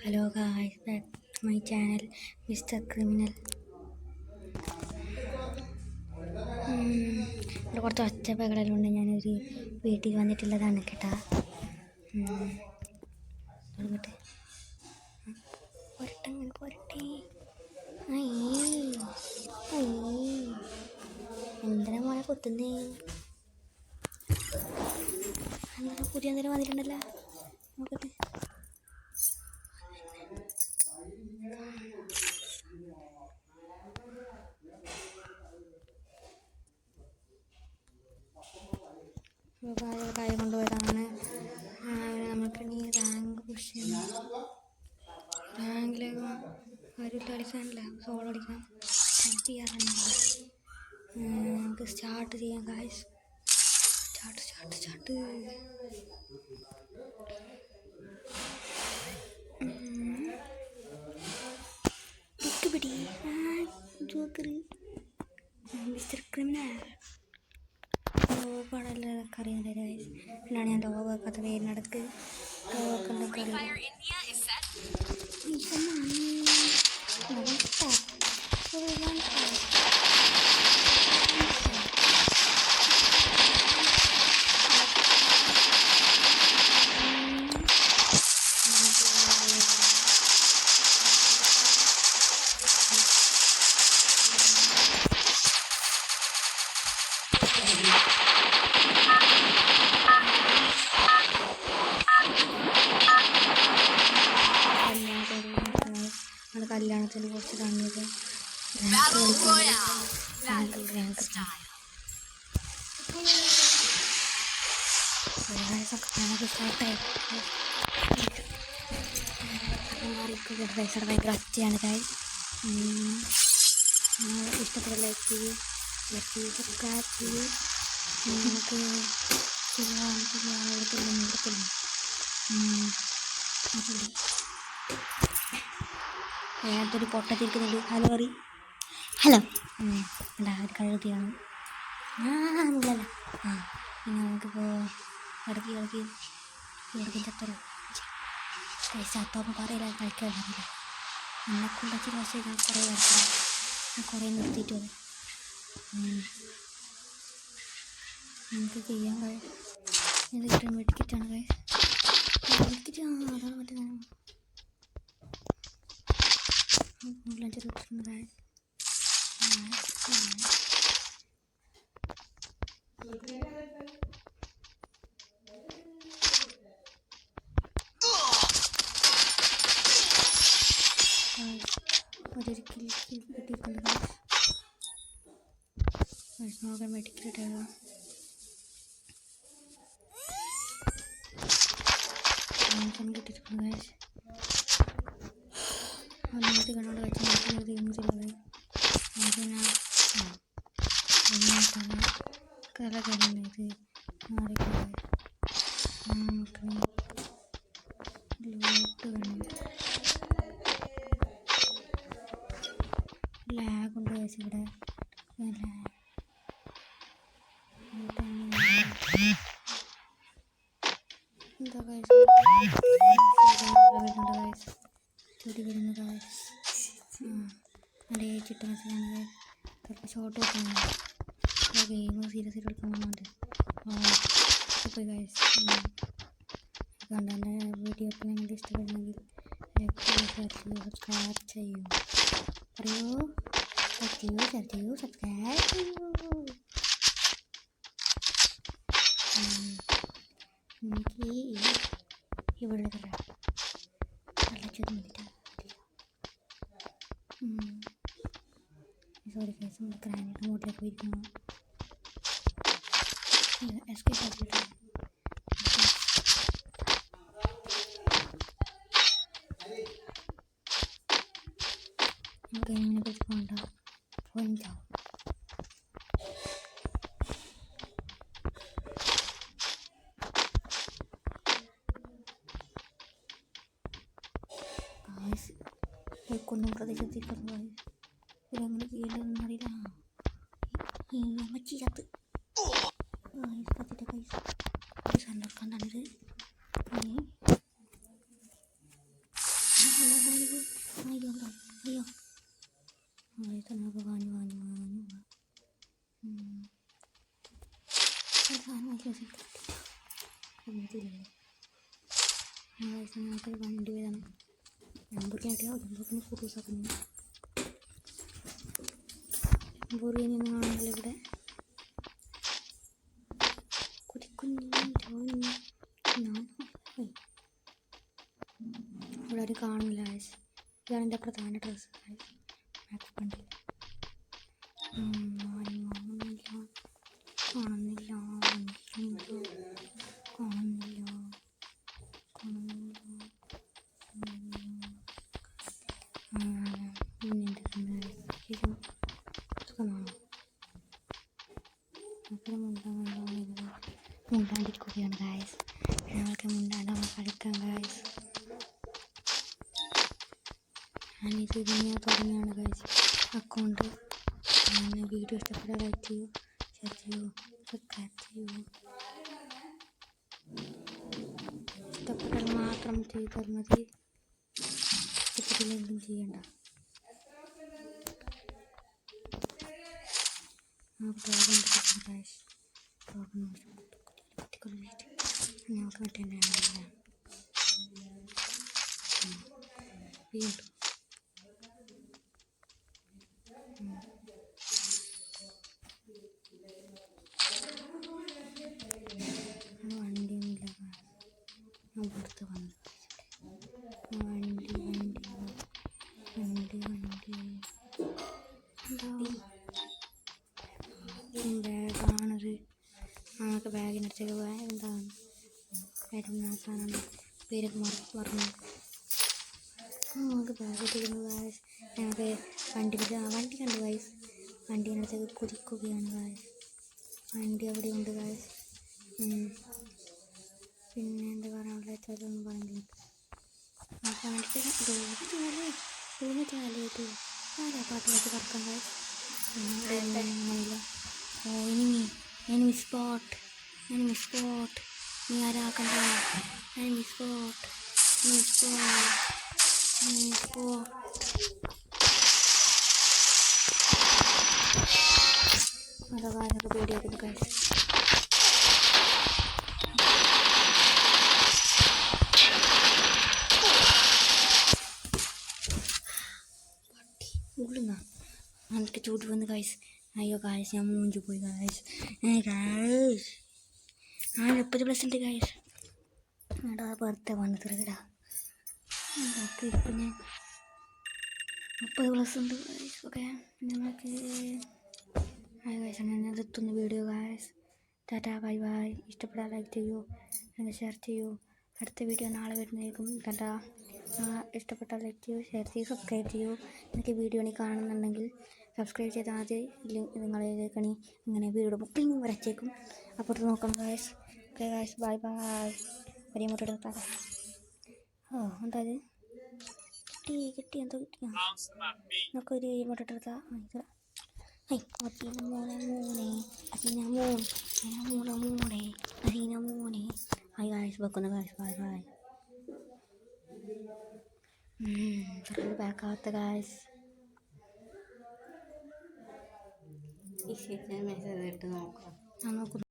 Hello guys, back to my channel, Mr. Criminal. ഇവിടെ കുറച്ച് ഒച്ചപ്പകളെല്ലാം ഉണ്ട്. ഞാനൊരു വീട്ടിൽ വന്നിട്ടുള്ളതാണ് കേട്ടാ. തുടങ്ങട്ടെ. പോരട്ടെ. എന്തിനാ മോനെ കുത്തുന്നേ? അങ്ങനെ പുതിയ എന്തെങ്കിലും വന്നിട്ടുണ്ടല്ലോ. നോക്കട്ടെ. കാര്യം കൊണ്ടുപോയതാണ്. നമുക്കിനി റാങ്ക് പുഷ് ചെയ്യണം. റാങ്കിലേക്ക് ആരും കളിക്കാനില്ല, സോൾ അടിക്കണം. ഹെൽപ്പ് ചെയ്യാറുണ്ട്. നമുക്ക് സ്റ്റാർട്ട് ചെയ്യാം ഗായ്സ്. സ്റ്റാർട്ട്. പിടി ജോക്കർ മിസ്റ്റർ ക്രിമിനൽ. ലോകമാണെല്ലാവർക്കും അറിയാതെ ഗായ്സ്. പിന്നാണ് ഞാൻ ലോകമൊക്കെ പേരിനടക്ക് ലോകമൊക്കെ കല്യാണത്തിന് കുറച്ച് തന്നത് സ്റ്റാർട്ടായി. ഭയങ്കര ഒറ്റയാണ് ഗൈസ്. ഇഷ്ടപ്പെട്ട ലൈക്ക് ചെയ്യൂ, സബ്സ്ക്രൈബ് ചെയ്യൂ. നമുക്ക് അതിനകത്തൊരു പൊട്ടത്തിരിക്കുന്നുണ്ട്. ഹലോ എന്താ ഒരു കഴുതിയാണ്. ഇല്ലല്ല. പിന്നെ നമുക്കിപ്പോൾ ഇടയ്ക്ക് ചത്തരോ ചത്തോപ്പം പറയില്ല, കളിക്കാൻ അറിയില്ല. എന്നെക്കൊണ്ട് വെച്ച് പക്ഷേ ഞാൻ കുറേ കളിക്കണം. ഞാൻ കുറേ നിർത്തിയിട്ട് വന്നു. നമുക്ക് ചെയ്യാൻ ഇത് കിട്ടാൻ മെഡിക്കറ്റാണ് ഗൈസ്. മെഡിക്കറ്റ് അതാണ് മറ്റേ ചെറുപ്പുണ്ട് ഗൈസ്. ഒരിക്കൽ കിട്ടിയിട്ടുണ്ട് ഗൈസ്. നോക്കാൻ മെഡിക്കറ്റാണ്. കിട്ടിയിട്ടുണ്ട് ഗൈസ്. ഒന്നാമത്തെ കണ്ണോട് വെച്ച് കല കഴിഞ്ഞത് മാറിക്കൊണ്ട് നമുക്ക് ലോട്ട് വേണം. ലാഗ് ഉണ്ട് ഗൈസ് ഇവിടെ. എന്താ ഗൈസ് ചെടി വരുന്നത് ഗൈസ്. നല്ല ഏച്ചിട്ട് മനസ്സിലാണ്. ചിലപ്പോൾ ഷോർട്ട് വെക്കുന്നത് ഗെയിം സീരിയസ് എടുക്കാൻ പോകുന്നുണ്ട്. പോയി ഗൈസ്. കണ്ട എൻ്റെ വീഡിയോ ഒക്കെ നിങ്ങൾക്ക് ഇഷ്ടപ്പെടുന്നെങ്കിൽ സബ്സ്ക്രൈബ് ചെയ്യൂ. പറയൂ, സബ്സ്ക്രൈബ് ചെയ്യൂ. എനിക്ക് ഇവിടെ നല്ല ചോദിച്ചിട്ട് സോറി കേസ് നമ്മൾ ഗ്രാനൈറ്റ് മോഡിലേക്ക് പോയിരിക്കുന്നു. എസ്കേപ്പ് ആക്കിയിട്ട് നമുക്ക് ഇതിനെ കുറിച്ച് പോകണ്ട. ഫോൺ ചാവും. കുന്നും പ്രദേശത്തേക്കുള്ള ഇവരങ്ങനെ ചെയ്യേണ്ടതെന്ന് അറിയില്ല. അമ്മച്ചി ചത്ത് കത്തിൻ്റെ കൈസ് സണ്ണർക്കാണ്ടാണിത്. സേവ് ചെയ്താണ്. ലംബോർഗിനി കിട്ടിയാൽ ലംബോർഗിനി ഫോട്ടോസ് ആക്കുന്നു. ലംബോർഗിനി ഒന്നും കാണുന്നില്ല ഇവിടെ. ഇവിടെ ആരും കാണുന്നില്ല ഗൈസ്. ഇതാണ് എൻ്റെ പ്രധാന ഡ്രസ്സ് ഗൈസ്. മാക്സ് കണ്ടില്ല. മുണ്ടാണ്ടിരിക്കുകയാണ് ഗൈസ്. ഞങ്ങൾക്ക് മുണ്ടാണ്ട് കളിക്കാം ഗൈസ്. ഞാനിത് ഇതിനെ തുടങ്ങിയാണ് ഗൈസ് അക്കൗണ്ട്. വീഡിയോ ഇഷ്ടപ്പെട്ടാൽ ലൈക്ക് ചെയ്യൂ, ഷെയർ ചെയ്യൂ, സബ്സ്ക്രൈബ് ചെയ്യൂ. ഇഷ്ടപ്പെട്ടാൽ മാത്രം ചെയ്താൽ മതി, ഇഷ്ടപ്പെട്ടില്ലെങ്കിലും ചെയ്യണ്ട. ഞങ്ങൾക്ക് കിട്ടേണ്ട വീണ്ടും വണ്ടിയൊന്നുമില്ല. ഞാൻ പുറത്ത് വന്നു. വണ്ടി ബാഗാണത്. നമുക്ക് ബാഗിനടുത്തേക്ക് പോയാൽ എന്താണ് സാധനമാണ് പേരൊക്കെ പറഞ്ഞു. നമുക്ക് ബാഗ് ഇട്ടിരുന്നു ഗൈസ്. ഞങ്ങൾക്ക് വണ്ടി കണ്ടു ഗൈസ്. വണ്ടീനടുത്തേക്ക് കുതിക്കുകയാണ് ഗൈസ്. വണ്ടി അവിടെ ഉണ്ട് ഗൈസ്. പിന്നെ എന്താ പറയാനുള്ള വെച്ചാലൊന്നും പറഞ്ഞില്ല. റൂമിട്ടാലേട്ട് ആരാ പാട്ട് വെച്ച് പറക്കാൻ ഗൈസ്. അങ്ങനെയില്ല. ഓ എനിമി സ്പോട്ട്. നീ ആരാക്കണ്ട. Enemy spot. അതൊക്കെ പേടിയാക്കുന്നു ഗൈസ്. എനിക്ക് ചൂട് വന്ന് ഗൈസ്. അയ്യോ ഗൈസ്, ഞാൻ മൂഞ്ചു പോയി ഗൈസ്. ഞാൻ 30+ ഉണ്ട് ഗൈസ്. എടാ വെറുതെ വന്നിട്ടില്ലടാ. ഇപ്പം ഞാൻ 30+ ഉണ്ട് ഗൈസ്. ഓക്കെ, ഞങ്ങൾക്ക് ഗൈസ് അങ്ങനെ നിർത്തുന്ന video guys. Tata, bye bye. ഇഷ്ടപ്പെട്ടാൽ ലൈക്ക് ചെയ്യൂ, അല്ലെങ്കിൽ ഷെയർ ചെയ്യൂ. അടുത്ത വീഡിയോ നാളെ വരുന്നതായിരിക്കും. ടാറ്റാ. ഇഷ്ടപ്പെട്ടാൽ ലൈക്ക് ചെയ്യൂ, ഷെയർ ചെയ്യൂ, സബ്സ്ക്രൈബ് ചെയ്യൂ. എനിക്ക് വീഡിയോ കാണുന്നുണ്ടെങ്കിൽ സബ്സ്ക്രൈബ് ചെയ്താൽ ആദ്യം നിങ്ങളിലേക്കണി ഇങ്ങനെ വീഡിയോ ബുക്കിംഗ് വരച്ചേക്കും. അപ്പോഴത്തെ നോക്കാം guys. Okay guys, bye by. വലിയ മുട്ട എടുത്താൽ എന്താ കിട്ടി എന്തോ കിട്ടിയാ. നമുക്കൊരു മുട്ട എടുത്താൽ ഹായ് ഗൈസ്, വെക്കുന്ന ഗൈസ്. Bye bye. ബാക്കാവാത്ത ഗൈസ്. മെസ്സേജ് ഇട്ട് നോക്കാം. ഞാൻ നോക്കുന്നു.